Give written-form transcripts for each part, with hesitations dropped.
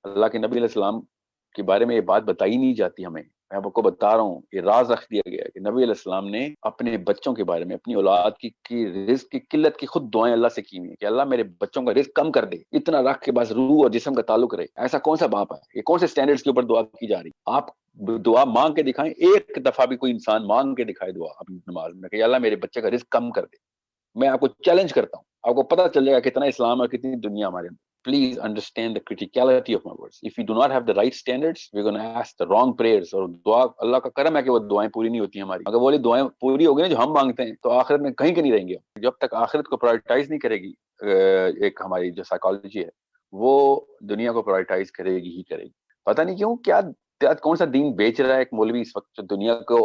اللہ کے نبی علیہ السلام کے بارے میں یہ بات بتائی نہیں جاتی ہمیں. میں آپ کو بتا رہا ہوں, یہ راز رکھ دیا گیا ہے کہ نبی علیہ السلام نے اپنے بچوں کے بارے میں, اپنی اولاد کی رزق کی قلت کی خود دعائیں اللہ سے کی ہوئی ہیں کہ اللہ میرے بچوں کا رزق کم کر دے, اتنا رکھ کے بس روح اور جسم کا تعلق رہے. ایسا کون سا باپ ہے, یہ کون سے سٹینڈرڈز کے اوپر دعا کی جا رہی؟ آپ دعا مانگ کے دکھائیں, ایک دفعہ بھی کوئی انسان مانگ کے دکھائے دعا اپنی نماز میں کہ اللہ میرے بچے کا رزق کم کر دے. میں آپ کو چیلنج کرتا ہوں, آپ کو پتہ چل جائے گا کتنا اسلام اور کتنی دنیا ہمارے اندر. Please understand the criticality of my words. If we do not have the right standards, we're going to ask the wrong prayers. اور دعا اللہ کا کرم ہے کہ وہ دعائیں پوری نہیں ہوتی ہماری. اگر وہ دعائیں پوری ہو گئی نا جو ہم مانگتے ہیں, تو آخرت میں کہیں کے نہیں رہیں گے. جب تک آخرت کو پرائورٹائز نہیں کرے گی ایک ہماری جو سائیکالوجی ہے, وہ دنیا کو پرائورٹائز کرے گی ہی کرے گی. پتہ نہیں کیوں, کیا کون سا دین بیچ رہا ہے ایک مولوی اس وقت جو دنیا کو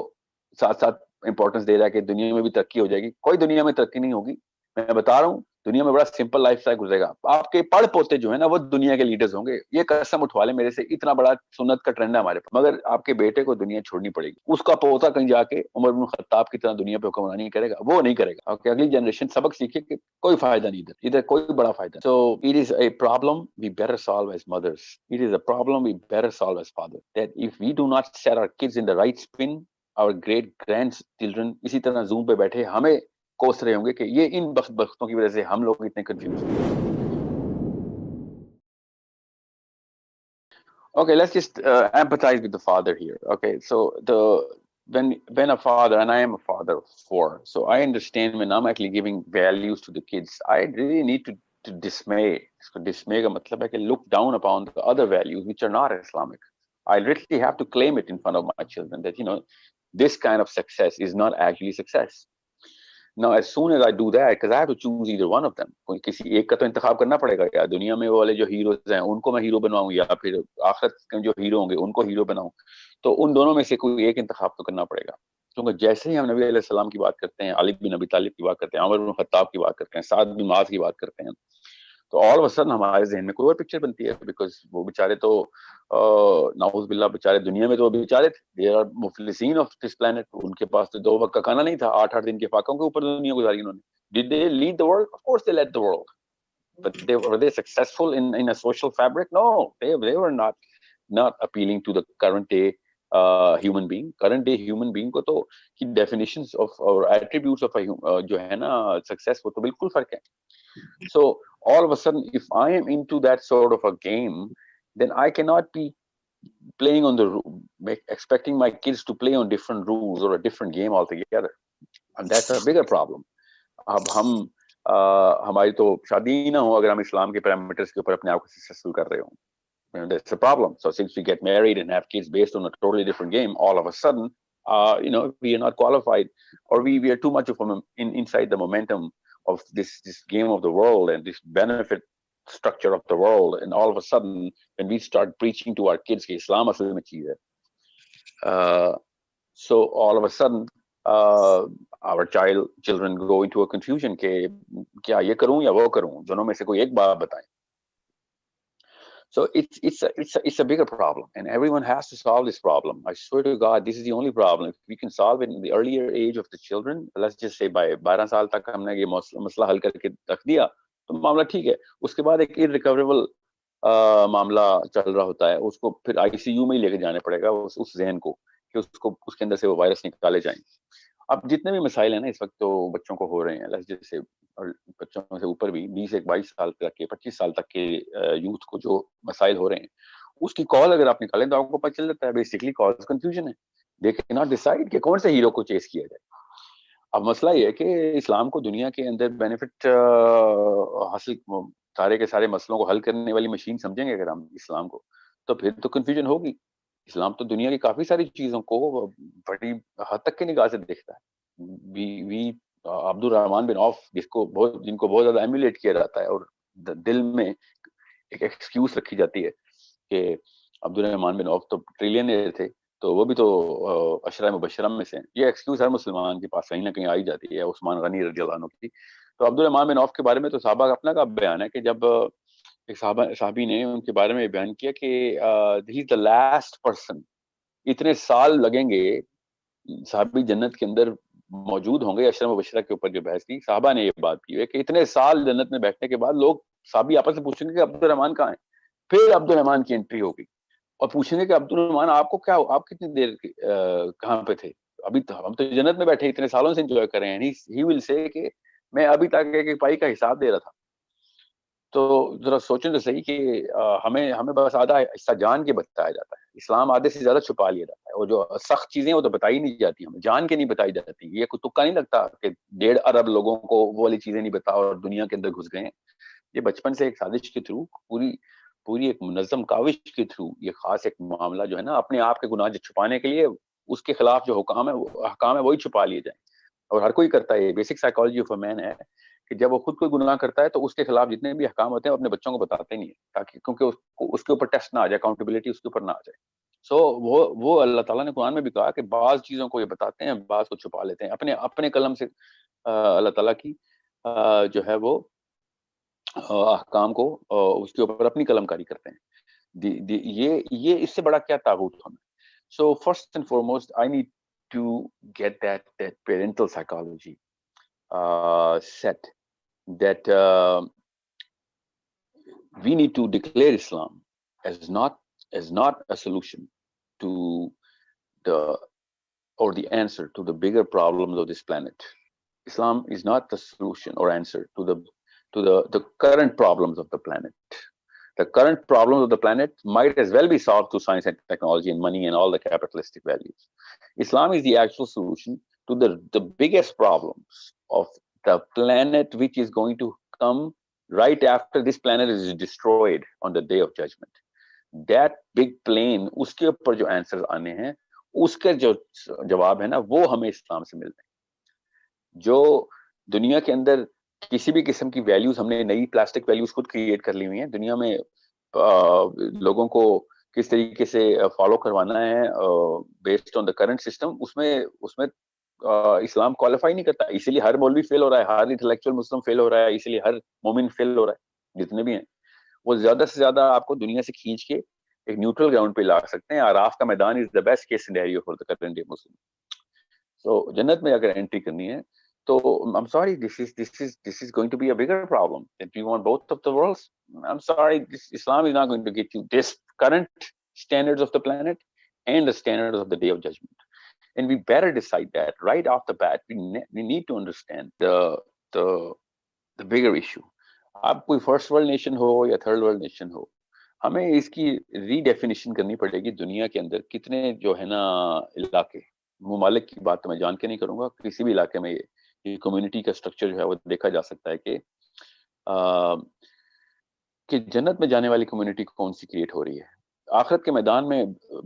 ساتھ ساتھ امپورٹنس دے رہا ہے کہ دنیا میں بھی ترقی ہو جائے گی. کوئی دنیا میں ترقی نہیں ہوگی. میں بتا رہا ہوں دنیا میں بڑا سمپل لائف سٹائل گزرے گا. آپ کے پڑھ پوتے جو ہے نا وہ دنیا کے لیڈرز ہوں گے, یہ قسم اٹھوا لیں میرے سے. اتنا بڑا سنت کا ٹرینڈ ہے ہمارے پاس. مگر آپ کے بیٹے کو دنیا چھوڑنی پڑے گی. اس کا پوتا کہیں جا کے عمر بن خطاب کی طرح دنیا پہ حکمرانی کرے گا, وہ نہیں کرے گا. اوکے, اگلی جنریشن سبق سیکھے کہ کوئی فائدہ نہیں, ادھر کوئی بڑا فائدہ. So it is a problem we better solve as mothers. It is a problem we better solve as father. That if we do not set our kids in the right spin, اور great grandchildren اسی طرح zoom پہ بیٹھے ہمیں کوس رہے ہوں گے کہ یہ ان بختوں کی وجہ سے ہم لوگ اتنے کنفیوز ہیں. Okay, let's just empathize with the father here. Okay, so when a father, and I am a father of 4, so I understand when I'm actually giving values to the kids, I really need to dismay. So dismay ka matlab hai ki look down upon the other values which are not Islamic. I literally have to claim it in front of my children that, this kind of success is not actually success. Now, as soon as I do that, because I have to choose either one of them. کسی ایک کا تو انتخاب کرنا پڑے گا. یا دنیا میں والے جو ہیروز ہیں ان کو میں ہیرو بنواؤں, یا پھر آخرت کے جو ہیرو ہوں گے ان کو ہیرو بناؤں. تو ان دونوں میں سے کوئی ایک انتخاب تو کرنا پڑے گا. کیونکہ جیسے ہی ہم نبی علیہ السلام کی بات کرتے ہیں, علی بن ابی طالب کی بات کرتے ہیں, عمر بن خطاب کی بات کرتے ہیں, سعد بن معاذ کی بات کرتے ہیں, تو آل آف سڈن ہمارے ذہن میں کوئی اور پکچر بنتی ہے. بیکاز وہ بیچارے تو نعوذ باللہ بیچارے دنیا میں تو بیچارے تھے, دے آر مفلسین آف دس پلانٹ. ان کے پاس تو 2 وقت کا کھانا نہیں تھا, 8 دن کے فاقوں کے اوپر دنیا گزاری انہوں نے. Did they lead the world? Of course they led the world. But were they successful in a social fabric? No, they were not appealing to the current day human being. Current day human being کو تو کی definitions of or attributes of a جو ہے نا success, وہ تو بالکل فرق ہے. So all of a sudden, if I am into that sort of a game, then I cannot be playing on expecting my kids to play on different rules or a different game altogether. And that's a bigger problem. اب ہم ہماری تو شادی نہ ہو اگر ہم اسلام کے parameters کے اوپر اپنے آپ کو سکسیسفل کر رہے ہوں. That's a problem. So since we get married and have kids based on a totally different game, all of a sudden, we are not qualified, or we are too much of inside the momentum of this game of the world and this benefit structure of the world. And all of a sudden, when we start preaching to our kids کہ اسلام اصل میں چیز ہے, so all of a sudden, our children go into a confusion کہ کیا یہ کروں یا وہ کروں, دونوں میں سے کوئی ایک بات بتائیں. So it's a bigger problem, and everyone has to solve this problem. I swear to God, this is the only problem. If we can solve it in the earlier age of the children, let's just say by 12 سال تک ہم نے یہ مسئلہ حل کر کے رکھ دیا تو معاملہ ٹھیک ہے. اس کے بعد ایک irrecoverable معاملہ چل رہا ہوتا ہے, اس کو پھر ICU میں ہی لے کے جانے پڑے گا اس ذہن کو کہ اس کے اندر سے وہ وائرس نکالے جائیں. اب جتنے بھی مسائل ہیں نا اس وقت تو بچوں کو ہو رہے ہیں, جیسے بچوں سے اوپر بھی 20-22 سال تک کے 25 سال تک کے یوتھ کو جو مسائل ہو رہے ہیں, اس کی کال اگر آپ نکالیں تو آپ کو پتہ چل جاتا ہے بیسکلی کاز کنفیوژن ہے. دے کین ناٹ ڈیسائیڈ کہ کون سے ہیرو کو چیز کیا جائے. اب مسئلہ یہ ہے کہ اسلام کو دنیا کے اندر بینیفٹ حاصل, سارے کے سارے مسئلوں کو حل کرنے والی مشین سمجھیں گے اگر ہم اسلام کو, تو پھر تو کنفیوژن ہوگی. اسلام تو دنیا کی کافی ساری چیزوں کو بڑی حد تک کی نگاہ سے دیکھتا ہے. عبد الرحمان بن عوف جن کو بہت زیادہ ایمولیٹ کیا جاتا ہے, اور دل میں ایک ایکسکیوز رکھی جاتی ہے کہ عبد الرحمان بن عوف تو ٹریلینئر تھے, تو وہ بھی تو عشرہ مبشرہ میں سے ہیں. یہ ایکسکیوز ہر مسلمان کے پاس کہیں نہ کہیں آئی جاتی ہے, عثمان غنی رضی اللہ عنہ کی. تو عبد الرحمان بن عوف کے بارے میں تو صحابہ کا اپنا کا بیان ہے کہ جب ایک صحابی نے ان کے بارے میں بیان کیا کہ ہی از دا لاسٹ پرسن, اتنے سال لگیں گے صحابی جنت کے اندر موجود ہوں گے. عشرہ مبشرہ کے اوپر جو بحث کی صحابہ نے یہ بات کی ہے کہ اتنے سال جنت میں بیٹھنے کے بعد لوگ صحابی آپس میں پوچھیں گے کہ عبد الرحمان کہاں ہیں, پھر عبد الرحمان کی انٹری ہوگی اور پوچھیں گے کہ عبد الرحمان آپ کو کیا، آپ کتنی دیر کہاں پہ تھے؟ ابھی ہم تو جنت میں بیٹھے اتنے سالوں سے انجوائے کر رہے ہیں. ہی ول سے کہ میں ابھی تک ایک پائی کا حساب دے رہا تھا. تو ذرا سوچیں تو صحیح کہ ہمیں بس آدھا حصہ جان کے بتایا جاتا ہے. اسلام آدھے سے زیادہ چھپا لیا جاتا ہے, اور جو سخت چیزیں وہ تو بتائی نہیں جاتی, ہمیں جان کے نہیں بتائی جاتی. یہ کوئی تکا نہیں لگتا کہ 1.5 ارب لوگوں کو وہ والی چیزیں نہیں بتا اور دنیا کے اندر گھس گئے ہیں. یہ بچپن سے ایک سازش کے تھرو, پوری ایک منظم کاوش کے تھرو یہ خاص ایک معاملہ جو ہے نا, اپنے آپ کے گناہ چھپانے کے لیے اس کے خلاف جو حکام ہے وہی چھپا لیے جائیں. اور ہر کوئی کرتا ہے, یہ بیسک سائیکالوجی آف اے مین ہے کہ جب وہ خود کوئی گناہ کرتا ہے تو اس کے خلاف جتنے بھی احکام ہوتے ہیں وہ اپنے بچوں کو بتاتے نہیں ہیں, تاکہ کیونکہ اس کے اوپر ٹیسٹ نہ آ جائے, اکاؤنٹیبلٹی اس کے اوپر نہ آ جائے. سو وہ اللہ تعالیٰ نے قرآن میں بھی کہا کہ بعض چیزوں کو یہ بتاتے ہیں, بعض کو چھپا لیتے ہیں اپنے قلم سے. اللہ تعالیٰ کی جو ہے وہ احکام کو اس کے اوپر اپنی قلم کاری کرتے ہیں. یہ اس سے بڑا کیا تاغوت ہمیں. So first and foremost I need to get that parental psychology set, that we need to declare Islam as not a solution to the or the answer to the bigger problems of this planet. Islam is not the solution or answer to the current problems of the planet. The current problems of the planet might as well be solved through science and technology and money and all the capitalistic values. Islam is the actual solution to the biggest problems of the planet, which is going to come right after this planet is destroyed on the day of judgment. That big plane, uske upar jo answers aane hain, uske jo jawab hai na, wo hame Islam se milte hain. جو دنیا کے اندر کسی بھی قسم کی values, ہم نے نئی پلاسٹک ویلیوز خود کریٹ کر لی ہوئی ہیں دنیا میں. لوگوں کو کس طریقے سے فالو کروانا ہے based on the current system, اس میں اسلام کوالیفائی نہیں کرتا. اسی لیے ہر مولوی فیل ہو رہا ہے, ہر انٹلیکچوئل مسلم فیل ہو رہا ہے, اسی لیے ہر مومن فیل ہو رہا ہے. جتنے بھی ہیں وہ زیادہ سے زیادہ آپ کو دنیا سے کھینچ کے ایک نیوٹرل گراؤنڈ پہ لا سکتے ہیں. عراف کا میدان is the best case scenario for the current day Muslim. So جنت میں اگر انٹری کرنی ہے تو I'm sorry, this is going to be a bigger problem. If you want both of the worlds, I'm sorry, Islam is not going to get you this current standards of the planet and the standards of the day of judgment. And we better decide that right off the bat. We need to understand the bigger issue. آپ کوئی first world nation ہو یا third world nation ہو, ہمیں اس کی ری definition کرنی پڑے گی. دنیا کے اندر کتنے جو ہے نا علاقے, ممالک کی بات تو میں جان کے نہیں کروں گا, کسی بھی علاقے میں یہ کمیونٹی کا اسٹرکچر جو ہے وہ دیکھا جا سکتا ہے کہ جنت میں جانے والی کمیونٹی کون سی کریٹ ہو رہی ہے, آخرت کے میدان میں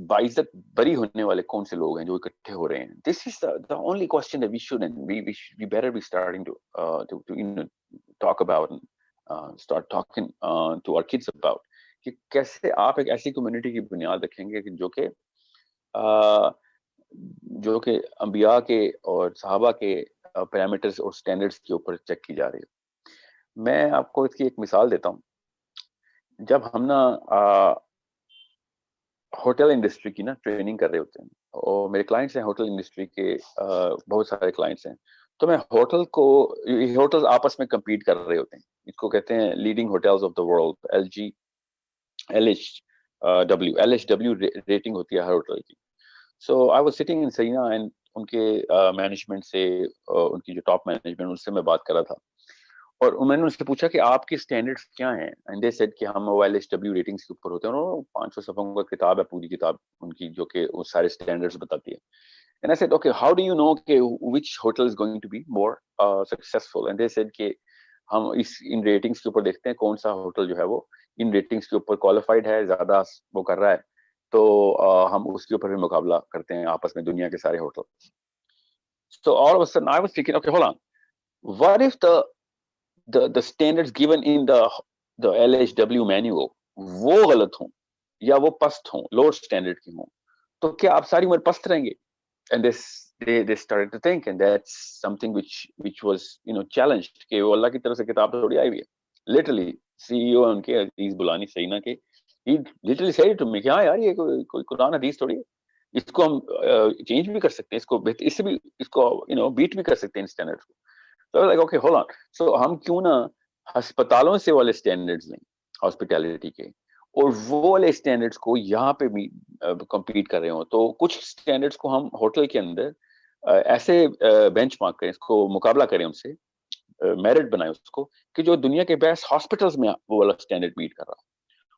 باعزت بری ہونے والے کون سے لوگ ہیں جو اکٹھے ہو رہے ہیں. دس از the only question that we should and we better be starting to talk about and start talking to our kids about, کہ کیسے آپ ایک ایسی کمیونٹی کی بنیاد رکھیں گے کہ جو کہ انبیاء کے اور صحابہ کے پیرامیٹرز اور سٹینڈرڈز کے اوپر چیک کی جا رہی ہے. میں آپ کو اس کی ایک مثال دیتا ہوں. جب ہم نا ہوٹل انڈسٹری کی نا ٹریننگ کر رہے ہوتے ہیں, اور میرے کلائنٹس ہیں ہوٹل انڈسٹری کے, بہت سارے کلائنٹس ہیں, تو میں ہوٹلز آپس میں کمپیٹ کر رہے ہوتے ہیں. اس کو کہتے ہیں leading hotels of the world, LHW rating ہوتی ہے ہر ہوٹل کی. So I was sitting in Sarina and ان کے مینجمنٹ سے, ان کی جو ٹاپ مینجمنٹ, ان سے میں بات کر رہا تھا, اور میں نے ان سے پوچھا کہ آپ کے اسٹینڈرڈس کیا ہیں. اینڈ دے سیڈ کہ ہم LHW ریٹنگس کے اوپر ہوتے ہیں, اور 500 صفحوں کا کتاب ہے, پوری کتاب ان کی, جو کہ وہ سارے اسٹینڈرڈس بتاتی ہے. And I said okay, how do you know کہ which hotel is going to be more successful. And they said کہ ہم ان ریٹنگس کے اوپر دیکھتے ہیں کون سا ہوٹل جو ہے وہ ان ریٹنگس کے اوپر کوالیفائڈ ہے, زیادہ وہ کر رہا ہے, تو ہم اس کے اوپر بھی مقابلہ کرتے ہیں آپس میں دنیا کے سارے hotel. So all of a sudden I was thinking, okay, hold on, what if the standards given in the LHW manual وہ غلط ہوں یا وہ پست ہوں, لوور اسٹینڈرڈ کی ہوں, تو کیا آپ ساری عمر پست رہیں گے؟ And they started to think, and that's something which was challenged, کہ وہ اللہ کی طرف سے کتاب تھوڑی آئی ہوئی ہے. Literally CEO ان کے عزیز بلانی سینا کے, he literally said to me کہ ہاں یار یہ کوئی قرآن حدیث تھوڑی ہے, اس کو ہم چینج بھی کر سکتے ہیں, اس سے بھی اس کو بیٹ بھی کر سکتے ہیں اسٹینڈرڈ کو. So I was like, okay, hold on. So ہم کیوں نہ ہسپتالوں سے والے اسٹینڈرڈز لیں ہاسپٹیلٹی کے, اور وہ والے اسٹینڈرڈس کو یہاں پہ بھی کمپیٹ کر رہے ہوں. تو کچھ اسٹینڈرڈس کو ہم ہوٹل کے اندر ایسے بینچ مارک کریں, اس کو مقابلہ کریں ان سے, میرٹ بنائیں اس کو, کہ جو دنیا کے بیسٹ ہاسپٹلس میں وہ والا اسٹینڈرڈ میٹ کر رہا.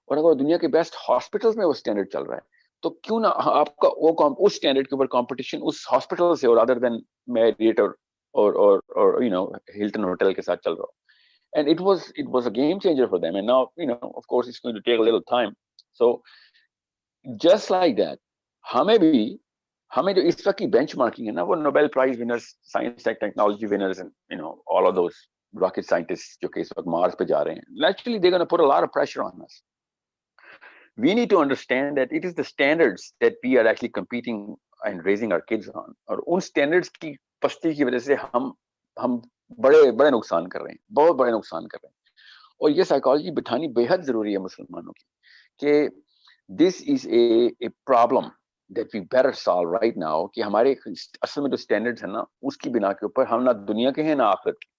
اور اگر دنیا کے بیسٹ ہاسپٹلس میں وہ اسٹینڈرڈ چل رہا ہے, تو کیوں نہ آپ کا وہ اس اسٹینڈرڈ کے اوپر کمپٹیشن اس ہاسپٹل سے, اور ادر دین میریٹ اور ہلٹن ہوٹل کے ساتھ چل رہا ہو. And it was a game changer for them. And now, of course, it's going to take a little time. So just like that, ہمیں جو اس وقت کی بینچ مارکنگ ہے نا, وہ Nobel prize winners, science technology winners, and all of those rocket scientists جو کہ اس وقت مارس پہ جا رہے ہیں, naturally they're going to put a lot of pressure on us. We need to understand that it is the standards that we are actually competing and raising our kids on. اور ان standards کی پستی کی وجہ سے ہم بڑے نقصان کر رہے ہیں, بہت بڑے نقصان کر رہے ہیں. اور یہ سائیکالوجی بٹھانی بے حد ضروری ہے مسلمانوں کی, کہ this is a problem that we better solve right now, کہ ہمارے اصل میں جو اسٹینڈرڈز ہیں نا, اس کی بنا کے اوپر ہم نہ دنیا کے ہیں نہ آخرت کے.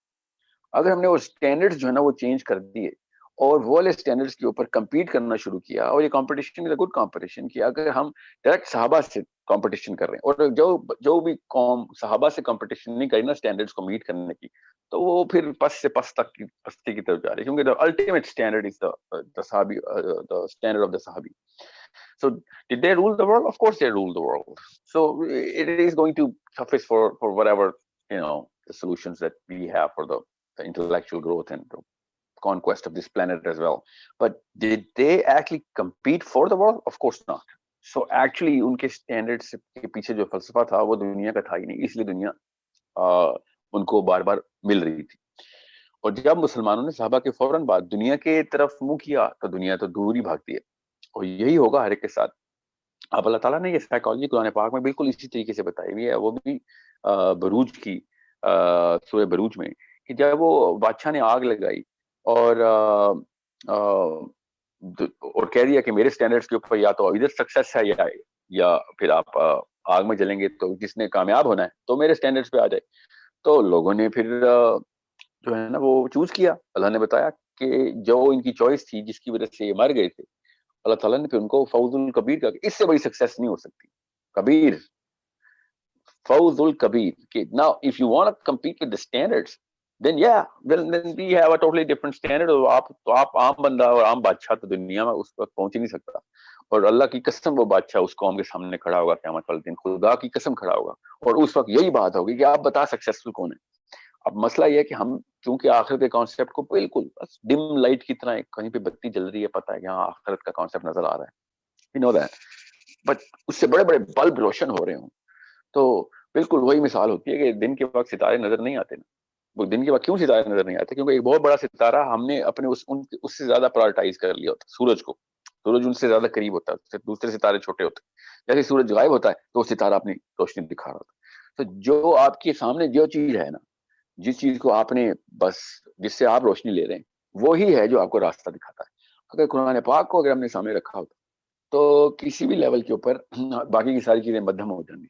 اگر ہم نے وہ اسٹینڈرڈز جو ہے نا وہ چینج کر دیے, اور وہ والے اسٹینڈرڈز کے اوپر کمپیٹ کرنا شروع کیا, اور یہ competition is a good competition, کہ اگر ہم ڈائریکٹ صحابہ سے کمپٹیشن کر رہے ہیں, اور جو بھی قوم صحابہ سے کمپٹیشن نہیں کری نا اسٹینڈرڈز کو میٹ کرنے کی, تو وہ پھر پس سے پس تک کی پستی کی طرف جا رہی ہے, کیونکہ the ultimate standard is the صحابی, the standard of the صحابی. So did they rule the world? Of course they ruled the world. So it is going to suffice for whatever, the solutions that we have for the intellectual growth and the conquest of this planet as well. But did they actually compete for the world? Of course not. So actually ان کے standards کے پیچھے جو فلسفہ تھا وہ دنیا کا تھا ہی نہیں, اس لیے دنیا ان کو بار بار مل رہی تھی. اور جب مسلمانوں نے صحابہ کے فوراً بعد دنیا کے طرف منہ کیا, تو دنیا تو دور ہی بھاگتی ہے. اور یہی ہوگا ہر ایک کے ساتھ. اب اللہ تعالیٰ نے یہ سائیکالوجی قرآن پاک میں بالکل اسی طریقے سے بتائی ہوئی ہے, وہ بھی بروج کی سورہ بروج میں, کہ جب وہ بادشاہ نے آگ لگائی اور کہہ دیا کہ میرے سٹینڈرڈز کے اوپر یا تو ادھر سکسیس ہے یا پھر آپ آگ میں جلیں گے, تو جس نے کامیاب ہونا ہے تو میرے سٹینڈرڈز پہ آ جائے. تو لوگوں نے پھر جو ہے نا وہ چوز کیا. اللہ نے بتایا کہ جو ان کی چوائس تھی جس کی وجہ سے یہ مر گئے تھے, اللہ تعالیٰ نے پھر ان کو فوز الکبیر کا, اس سے بڑی سکسیس نہیں ہو سکتی, کبیر, فوز الکبیر. کہ now if you want to compete with the standards, then we have a totally different standard. تو آپ عام بندہ اور عام بادشاہ تو دنیا میں اس وقت پہنچ ہی نہیں سکتا. اور اللہ کی قسم وہ بادشاہ اس قوم کے سامنے کھڑا ہوگا قیامت والے دن, خدا کی قسم کھڑا ہوگا, اور اس وقت یہی بات ہوگی کہ آپ بتا سکسیسفل کون ہے. اب مسئلہ یہ ہے کہ ہم چونکہ آخرت کے کانسیپٹ کو بالکل بس ڈم لائٹ کی طرح کہیں پہ بتی جل رہی ہے, پتہ ہے کہ ہاں آخرت کا کانسیپٹ نظر آ رہا ہے, you know that, بٹ اس سے بڑے بڑے بلب روشن ہو رہے ہوں. تو بالکل وہی مثال ہوتی ہے کہ دن کے وقت ستارے نظر نہیں آتے نا. وہ دن کے وقت کیوں ستارے نظر نہیں آتے؟ کیونکہ ایک بہت بڑا ستارہ ہم نے اپنے اس سے زیادہ پرائورٹائز کر لیا ہوتا, سورج کو. سورج ان سے زیادہ قریب ہوتا ہے, دوسرے ستارے چھوٹے ہوتے ہیں. جیسے سورج غائب ہوتا ہے تو وہ ستارہ اپنی روشنی دکھا رہا ہوتا ہے. تو جو آپ کے سامنے جو چیز ہے نا, جس چیز کو آپ نے بس جس سے آپ روشنی لے رہے ہیں, وہی ہے جو آپ کو راستہ دکھاتا ہے. اگر قرآن پاک کو اگر ہم نے سامنے رکھا ہوتا تو کسی بھی لیول کے اوپر باقی کی ساری چیزیں مدھم ہو جائیں گی.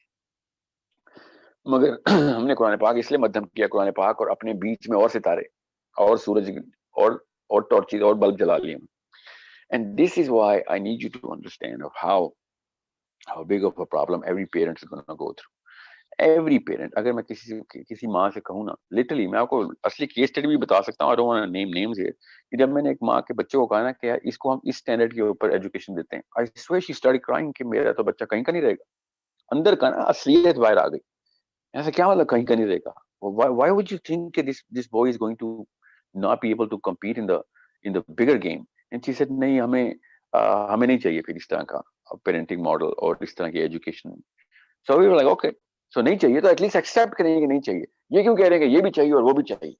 مگر ہم نے قرآن پاک اس لیے مدھم کیا, قرآن پاک اور اپنے بیچ میں اور ستارے اور سورج اور ٹارچز اور بلب جلا لیے. And this is why I need you to understand of how big of a problem every parent is going to go through. Every parent. اگر میں کسی ماں سے کہوں نا, لٹرلی میں آپ کو اصلی کیس اسٹڈی بھی بتا سکتا ہوں, I don't want to name names here, کہ جب میں نے ایک ماں کے بچے کو کہا نا کہ اس کو ہم اس اسٹینڈرڈ کے اوپر ایجوکیشن دیتے ہیں, I swear she started crying کہ میرا تو بچہ کہیں کا نہیں رہے گا. اندر کا نا اصلیت باہر آ گئی. ایسا کیا مطلب کہیں کا نہیں رہے گا؟ Why would you think that this boy is going to not be able to compete in the bigger game? And she said نہیں, ہمیں نہیں چاہیے پھر اس طرح کا پیرنٹنگ ماڈل اور اس طرح کی education. So we were like okay, so نہیں چاہیے تو ایٹ لیسٹ ایکسیپٹ کریں کہ نہیں چاہیے. یہ کیوں کہہ رہے ہیں کہ یہ بھی چاہیے اور وہ بھی چاہیے؟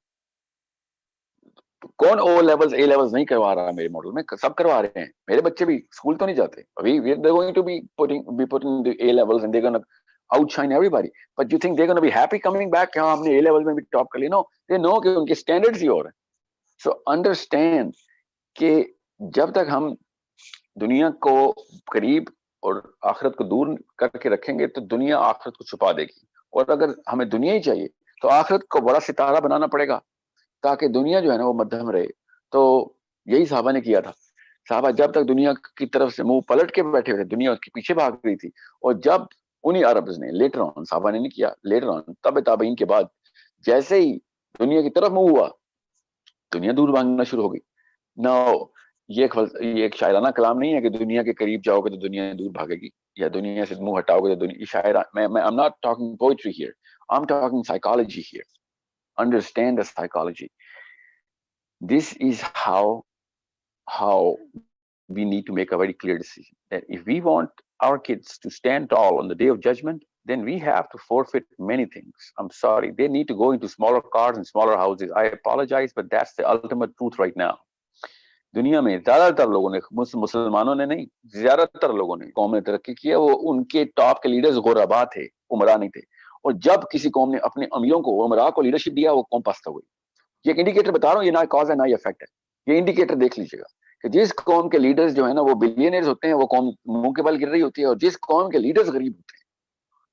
کون او لیولز اے لیولز نہیں کروا رہا میرے ماڈل میں؟ سب کروا رہے ہیں. میرے بچے بھی اسکول تو نہیں جاتے. They're going to be putting the A levels and they're going to outshine everybody. But you think they're going to be happy coming back کہ ہاں ہم نے A level میں بھی ٹاپ کر لی؟ No, they know کہ ان کے اسٹینڈرڈز ہی اور ہیں. So understand کہ جب تک ہم دنیا کو قریب اور آخرت کو دور کر کے رکھیں گے تو دنیا آخرت کو چھپا دے گی. اور اگر ہمیں دنیا ہی چاہیے تو آخرت کو بڑا ستارہ بنانا پڑے گا تاکہ دنیا جو ہے نا وہ مدھم رہے. تو یہی صحابہ نے کیا تھا صحابہ جب تک دنیا کی طرف سے منہ پلٹ کے بیٹھے ہوئے تھے, دنیا اس کے پیچھے بھاگ رہی تھی. اور جب انہی عربز نے لیٹر آن, صحابہ نے نہیں کیا, لیٹر آن تب تابعین کے بعد جیسے ہی دنیا کی طرف منہ ہوا, دنیا دور بھاگنا شروع ہو گئی. نہ یہ ایک شاعرانہ کلام نہیں ہے کہ دنیا کے قریب جاؤ گے تو دنیا دور بھاگے گی, یا دنیا سے منہ ہٹاؤ گے تو دنیا, شاعرہ میں I'm not talking poetry here, I'm talking psychology here. Understand the psychology. This is how we need to make a very clear decision that if we want our kids to stand tall on the day of judgment, then we have to forfeit many things. I'm sorry, they need to go into smaller cars and smaller houses. I apologize, but that's the ultimate truth right now. دنیا میں زیادہ تر لوگوں نے, مسلمانوں نے نہیں, زیادہ تر لوگوں نے, قوم نے ترقی کیا, وہ ان کے ٹاپ کے لیڈرز غربا تھے, عمرا نہیں تھے. اور جب کسی قوم نے اپنے امیروں کو, عمرا کو لیڈرشپ دیا, وہ قوم پست ہو گئی. یہ ایک انڈیکیٹر بتا رہا ہوں, یہ نہ کاز ہے نہ یہ افیکٹ ہے. یہ انڈیکیٹر دیکھ لیجیے گا کہ جس قوم کے لیڈرز جو ہے نا وہ بلینئرز ہوتے ہیں, وہ قوم منہ کے بل گر رہی ہوتی ہے, اور جس قوم کے لیڈرز غریب ہوتے ہیں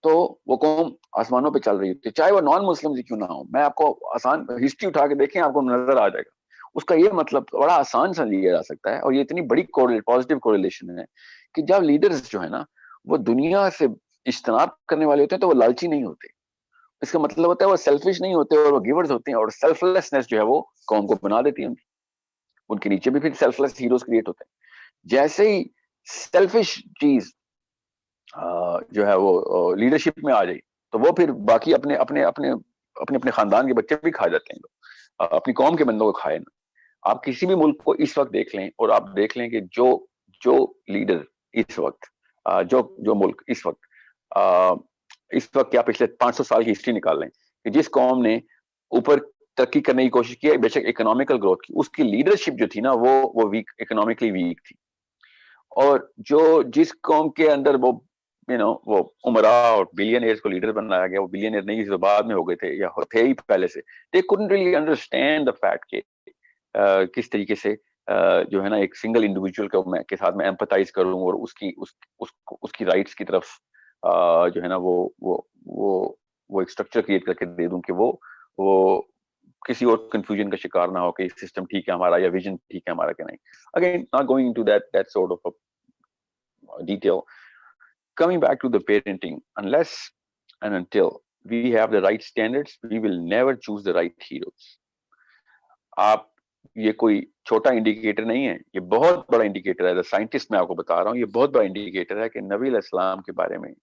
تو وہ قوم آسمانوں پہ چل رہی ہوتی ہے, چاہے وہ نان مسلم ہی کیوں نہ ہو. میں آپ کو آسان ہسٹری اٹھا کے دیکھیں, آپ کو نظر آ جائے گا. اس کا یہ مطلب بڑا آسان سا لیا جا سکتا ہے, اور یہ اتنی بڑی پازیٹیو کوریلیشن ہے کہ جب لیڈرز جو ہے نا وہ دنیا سے اجتناب کرنے والے ہوتے ہیں تو وہ لالچی نہیں ہوتے. اس کا مطلب ہوتا ہے وہ سیلفش نہیں ہوتے, اور وہ گیورز ہوتے ہیں, اور سیلف لیسنس جو ہے وہ قوم کو بنا دیتی ہے. ان کے نیچے بھی پھر سیلف لیس ہیروز کریٹ ہوتے ہیں. جیسے ہی سیلفش چیز جو ہے وہ لیڈرشپ میں آ جائے تو وہ پھر باقی اپنے اپنے اپنے اپنے اپنے خاندان کے بچے بھی کھا جاتے ہیں, لوگ اپنی قوم کے بندوں کو کھائے نا. آپ کسی بھی ملک کو اس وقت دیکھ لیں, اور آپ دیکھ لیں کہ جو لیڈر اس وقت, جو ملک اس وقت کیا پچھلے 500 سال کی ہسٹری نکال لیں کہ جس قوم نے اوپر ترقی کرنے کی کوشش کی, بے شک اکنامیکل گروتھ کی, اس کی لیڈرشپ جو تھی نا وہ ویک, اکنامکلی ویک تھی. اور جس قوم کے اندر وہ وہ عمرا اور بلینئرز کو لیڈر بنایا گیا, وہ بلینئر نہیں جو بعد میں ہو گئے تھے یا تھے ہی پہلے سے, they couldn't really understand the fact کہ کس طریقے سے جو ہے نا ایک سنگل انڈیویجول کے ساتھ میں ایمپتھائز کروں, اور اس کی رائٹس کی طرف جو ہے نا وہ ایک اسٹرکچر کریٹ کر کے دے دوں کہ وہ کسی اور کنفیوژن کا شکار نہ ہو کہ سسٹم ٹھیک ہے ہمارا یا ویژن ٹھیک ہے ہمارا کہ نہیں. Again not going into that sort of a detail. Coming back to the parenting, unless and until we have the right standards, we will never choose the right heroes. آپ یہ کوئی چھوٹا انڈیکیٹر نہیں ہے, یہ بہت بڑا انڈیکیٹر ہے. سائنٹسٹ میں آپ کو بتا رہا ہوں, یہ بہت بڑا انڈیکیٹر ہے کہ نبی علیہ السلام کے بارے میں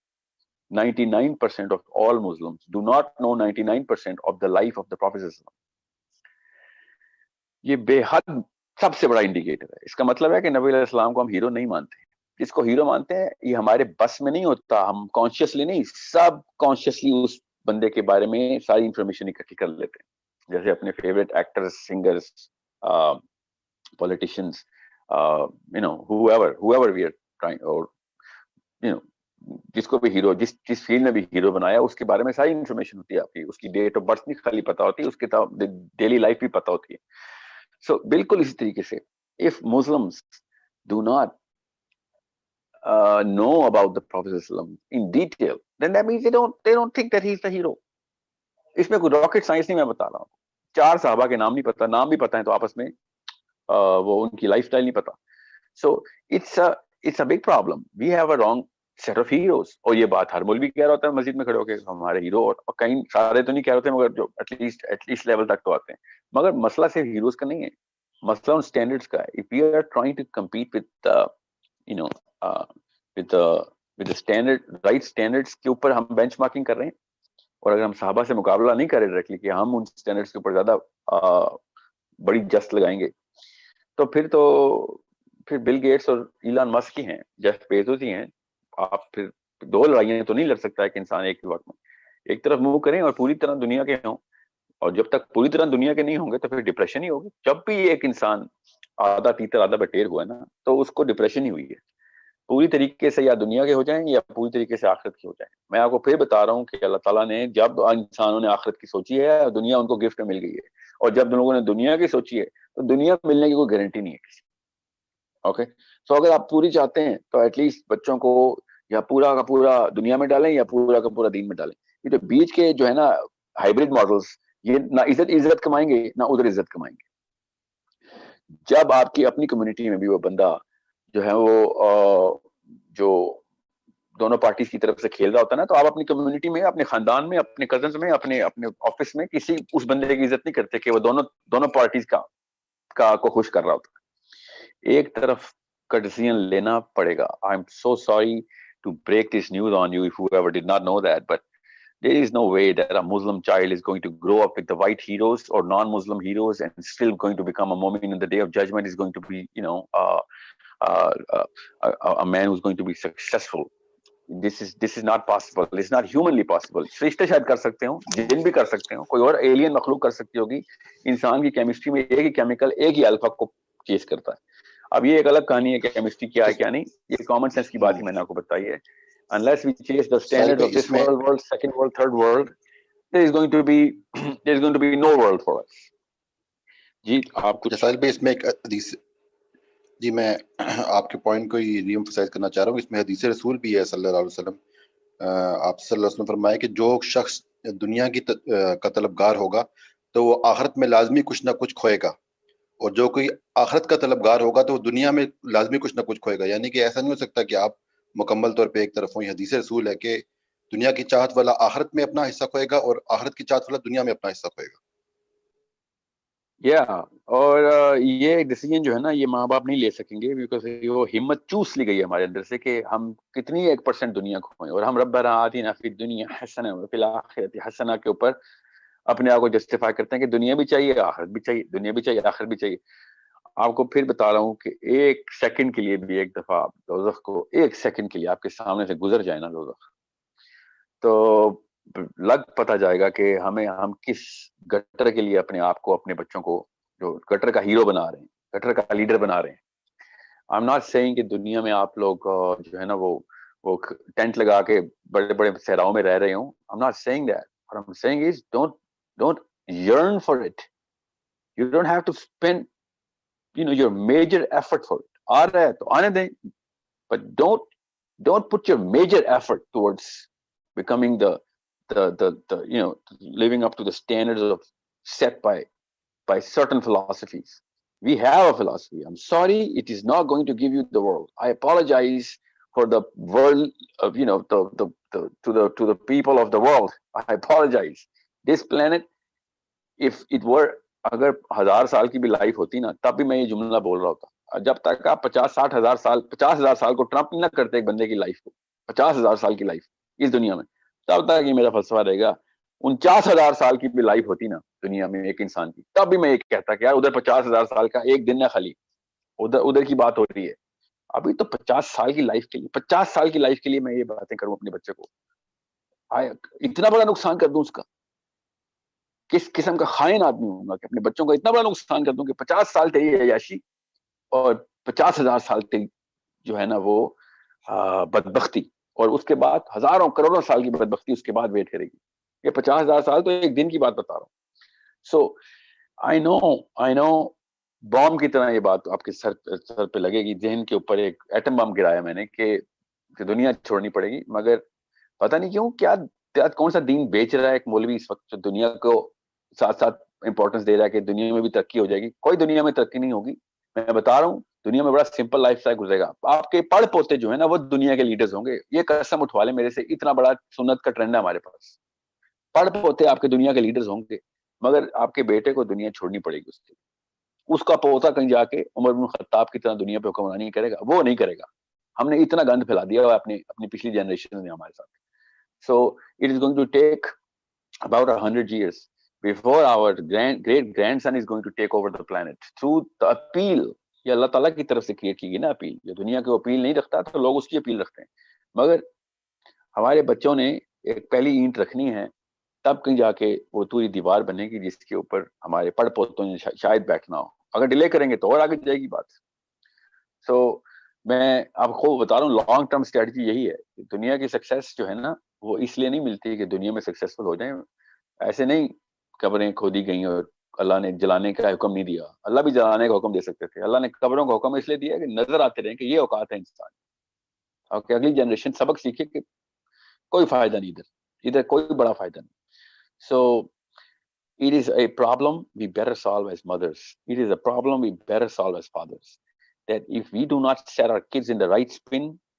99% of all Muslims do not know 99% of the life of the Prophet. یہ بے حد سب سے بڑا انڈیکیٹر ہے. اس کا مطلب ہے کہ نبی علیہ السلام کو ہم ہیرو نہیں مانتے. جس کو ہیرو مانتے ہیں یہ ہمارے بس میں نہیں ہوتا, ہم کانشیسلی نہیں, سب کانشیسلی اس بندے کے بارے میں ساری انفارمیشن اکٹھی کر لیتے ہیں. جیسے اپنے favourite actors, singers, politicians, whoever we are trying, or جس کو بھی ہیرو, جس فیلڈ میں بھی ہیرو بنایا اس کے بارے میں ساری انفارمیشن ہوتی ہے آپ کی. اس کی ڈیٹ آف برتھ نہیں خالی پتا ہوتی, اس کی ڈیلی لائف بھی پتا ہوتی ہے. سو بالکل اسی طریقے سے if Muslims do not know about the Prophet in detail, then that means they don't think that he's the hero. اس میں کوئی راکٹ سائنس نہیں, میں بتا رہا ہوں. 4 صحابہ کے نام نہیں پتا, نام بھی پتا ہے تو آپس میں وہ ان کی لائف اسٹائل نہیں پتا. سو it's a big problem. We have a wrong set of heroes. اور یہ بات ہر مولوی کہہ رہا ہوتا ہے مسجد میں کھڑے ہو کے ہمارے ہیرو, اور کہیں سارے تو نہیں کہہ رہے ہوتے مگر جو ایٹ لیسٹ لیول تک تو آتے ہیں. مگر مسئلہ صرف ہیروز کا نہیں ہے, مسئلہ ان اسٹینڈرڈس کا ہے. If we are trying to compete with the right standards کے اوپر ہم بینچ مارکنگ کر رہے ہیں, اور اگر ہم صحابہ سے مقابلہ نہیں کر رہے ڈائریکٹلی کہ ہم ان اسٹینڈرڈس کے اوپر زیادہ بڑی جست لگائیں گے, تو پھر بل گیٹس اور ایلان مسک ہی ہیں, جیف بیزوس ہی ہیں. آپ پھر 2 لڑائیاں تو نہیں لڑ سکتا ہے کہ انسان ایک ہی وقت میں. ایک طرف موو کریں اور پوری طرح دنیا کے ہوں, اور جب تک پوری طرح دنیا کے نہیں ہوں گے تو پھر ڈپریشن ہی ہوگی. جب بھی ایک انسان آدھا تیتر آدھا بٹیر ہوا ہے نا, تو اس کو ڈپریشن ہی ہوئی ہے. پوری طریقے سے یا دنیا کے ہو جائیں یا پوری طریقے سے آخرت کے ہو جائیں. میں آپ کو پھر بتا رہا ہوں کہ اللہ تعالیٰ نے جب انسانوں نے آخرت کی سوچی ہے, دنیا ان کو گفٹ میں مل گئی ہے, اور جب لوگوں نے دنیا کی سوچی ہے تو دنیا ملنے کی کوئی گارنٹی نہیں ہے کسی. اوکے, سو اگر آپ پوری چاہتے ہیں تو ایٹ لیسٹ بچوں کو یا پورا کا پورا دنیا میں ڈالیں یا پورا کا پورا دین میں ڈالیں. یہ جو بیچ کے جو ہے نا ہائیبرڈ ماڈلس, یہ نہ عزت کمائیں گے نہ ادھر عزت کمائیں گے. جب آپ کی اپنی کمیونٹی میں بھی وہ بندہ جو ہے وہ جو دونوں پارٹیز کی طرف سے کھیل رہا ہوتا ہے نا, تو آپ اپنی کمیونٹی میں, اپنے خاندان میں, اپنے کزنز میں, اپنے آفس میں کسی اس بندے کی عزت نہیں کرتے کہ وہ دونوں پارٹیز کا کو خوش کر رہا ہوتا ہے. ایک طرف کا ڈیسیژن لینا پڑے گا. I am so sorry to break this news on you if whoever did not know that, but there is no way that a Muslim child is going to grow up with the white heroes or non-Muslim heroes and still going to become a mu'min in the day of judgment, is going to be, a man who's going to be successful. This is not possible. It's not humanly possible. فرشتے شاید کر سکتے ہوں, جن بھی کر سکتے ہوں, کوئی اور ایلین مخلوق کر سکتی ہوگی. انسان کی کیمسٹری میں ایک ہی کیمیکل, ایک ہی الفا کو چیز کرتا ہے. اب یہ ایک الگ کہانی ہے کہ کیمسٹری کیا ہے کیا نہیں, یہ کامن سینس کی بات ہی میں نے آپ کو بتائی ہے. Unless we chase the standards of this world, second world, third world, there is going to be no world for us. جی آپ کچھ ساحل بھائی اس میں ایک حدیث, جی میں آپ کے پوائنٹ کو ری ایمفسائز کرنا چاہ رہا ہوں. اس میں حدیث رسول بھی ہے صلی اللہ علیہ وسلم. آپ صلی اللہ علیہ وسلم فرمایا کہ جو شخص دنیا کی کا طلبگار ہوگا تو وہ آخرت میں لازمی کچھ نہ کچھ کھوئے گا, اور جو کوئی آخرت کا طلبگار ہوگا تو وہ دنیا میں لازمی کچھ نہ کچھ کھوئے گا. یعنی کہ ایسا نہیں ہو سکتا کہ آپ مکمل طور پہ ایک طرف ہوں. یہ حدیث رسول ہے کہ دنیا کی چاہت والا آخرت میں اپنا حصہ کھوئے گا اور آخرت کی چاہت والا دنیا میں اپنا حصہ کھوئے گا. اور یہ ڈیسیجن جو ہے نا, یہ ماں باپ نہیں لے سکیں گے, بیکاز وہ ہمت چوس لی گئی ہے ہمارے اندر سے کہ ہم کتنی 1% دنیا کھوئیں, اور ہم ربنا آتنا فی الدنیا حسنہ وفی الآخرۃ حسنہ کے اوپر اپنے آپ کو جسٹیفائی کرتے ہیں کہ دنیا بھی چاہیے, آخرت بھی چاہیے, دنیا بھی چاہیے, آخرت بھی چاہیے. آپ کو پھر بتا رہا ہوں کہ ایک سیکنڈ کے لیے بھی, ایک دفعہ آپ دوزخ کو ایک سیکنڈ کے لیے آپ کے سامنے سے گزر جائے نا دوزخ, تو لگ پتا جائے گا کہ ہم کس گٹر کے لیے اپنے آپ کو, اپنے بچوں کو جو گٹر کا ہیرو بنا رہے ہیں, گٹر کا لیڈر بنا رہے ہیں. آئی ایم ناٹ سیئنگ کہ دنیا میں آپ لوگ جو ہے نا وہ ٹینٹ لگا کے بڑے بڑے صحراؤں میں رہ رہے ہوں. I am not saying that. What I'm saying is don't yearn for it. You don't have to spend your major effort for it. آ رہا ہے تو آنے دیں, but don't put your major effort towards becoming the living up to the standards of set by certain philosophies. We have a philosophy. I'm sorry, it is not going to give you the world. I apologize for the world of to the people of the world. I apologize. This planet, if it were, اگر 1000 سال کی بھی life ہوتی نا, تب بھی میں یہ جملہ بول رہا ہوتا. جب تک آپ 50,000 سال کو ٹرمپ نہ کرتے ایک بندے کی لائف کو, 50,000 سال کی لائف اس دنیا میں, تب تک یہ میرا فلسفہ رہے گا. 49,000 سال کی بھی لائف ہوتی نا دنیا میں ایک انسان کی, تب بھی میں یہ کہتا کہ یار ادھر 50,000 سال کا ایک دن نہ خالی, ادھر کی بات ہو رہی ہے. ابھی تو 50 سال کی لائف کے لیے, 50 سال کی لائف کے لیے میں یہ باتیں کروں اپنے بچے کو, اتنا بڑا نقصان کر دوں اس کا. کس قسم کا خائن آدمی ہوں گا کہ اپنے بچوں کا اتنا بڑا نقصان کر دوں کہ 50 سال تیری عیاشی اور 50,000 سال تیری جو ہے نا وہ بدبختی, اور اس کے بعد ہزاروں کروڑوں سال کی بدبختی اس کے بعد ویٹ کرے گی. یہ 50,000 سال تو ایک دن کی بات بتا رہا ہوں. سو آئی نو بام کی طرح یہ بات آپ کے سر پہ لگے گی, ذہن کے اوپر ایک ایٹم بم گرایا میں نے کہ دنیا چھوڑنی پڑے گی. مگر پتہ نہیں کیوں, کیا کون سا دین بیچ رہا ہے ایک مولوی اس وقت جو دنیا کو ساتھ ساتھ امپورٹنس دے رہا ہے کہ دنیا میں بھی ترقی ہو جائے گی. کوئی دنیا میں ترقی نہیں ہوگی. میں بتا رہا ہوں دنیا میں بڑا سمپل لائف سٹائل گزرے گا. آپ کے پڑھ پوتے جو ہے نا وہ دنیا کے لیڈرز ہوں گے, یہ قسم اٹھوا لیں میرے سے, اتنا بڑا سنت کا ٹرینڈ ہے ہمارے پاس. پڑھ پوتے آپ کے دنیا کے لیڈرز ہوں گے, مگر آپ کے بیٹے کو دنیا چھوڑنی پڑے گی. اس کا پوتا کہیں جا کے عمر بن خطاب کی طرح دنیا پہ حکمرانی کرے گا, وہ نہیں کرے گا. ہم نے اتنا گند پھیلا دیا اپنی پچھلی جنریشن نے ہمارے ساتھ. So it is going to take about 100 years before our great grandson is going to take over the planet through the appeal. یہ اللہ تعالیٰ کی طرف سے کریٹ کی گئی نا اپیل. یہ دنیا کو اپیل نہیں رکھتا تو لوگ اس کی اپیل رکھتے ہیں. مگر ہمارے بچوں نے ایک پہلی اینٹ رکھنی ہے, تب کہیں جا کے وہ پوری دیوار بنے گی جس کے اوپر ہمارے پڑھ پوتوں نے شاید بیٹھنا ہو. اگر ڈیلے کریں گے تو اور آگے جائے گی بات. سو میں آپ کو بتا رہا ہوں لانگ ٹرم اسٹریٹجی یہی ہے کہ دنیا کی سکسیس جو ہے نا وہ اس لیے نہیں ملتی کہ دنیا میں سکسیسفل ہو جائیں. ایسے نہیں قبریں کھودی گئیں اور اللہ نے جلانے کا حکم نہیں دیا. اللہ بھی جلانے کا حکم دے سکتے تھے. اللہ نے قبروں کا حکم اس لیے دیا کہ نظر آتے رہیں کہ یہ اوقات ہے انسان, اور کہ اگلی جنریشن سبق سیکھے کہ کوئی فائدہ نہیں, ادھر کوئی بڑا فائدہ نہیں. سو It is a problem we better solve as mothers. It is a problem we better solve as fathers. That if we do not set our kids in the right spin,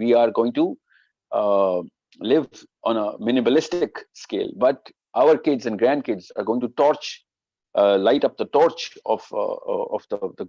we are going to live on a minimalistic scale, but our kids and grandkids are going to light up the torch of the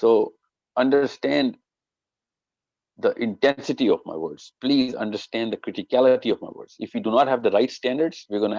So understand the intensity of my words. Please understand the criticality of my words. If we do not have the right standards, we're going to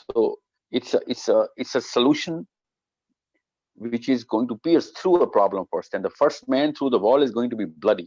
So it's a solution which is going to pierce through a problem first, and the first man through the wall is going to be bloody.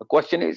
The question is,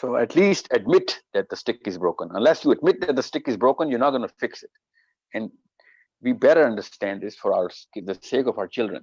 So at least admit that the stick is broken. Unless you admit that the stick is broken, you're not going to fix it. And we better understand this for the sake of our children.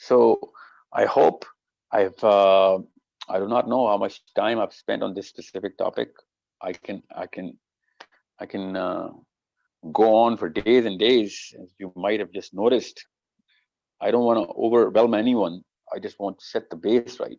So I hope I do not know how much time I've spent on this specific topic. I can go on for days and days, as you might have just noticed. I don't want to overwhelm anyone. I just want to set the base right.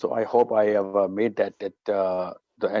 So I hope I have made that the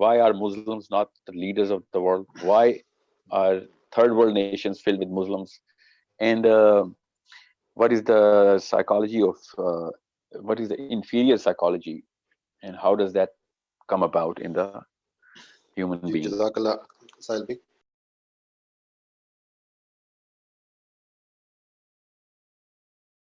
why are Muslims not the leaders of the world? Why are third world nations filled with Muslims? And what is the psychology of what is the inferior psychology, and how does that come about in the human being? Jazakallah, Sahil bhai.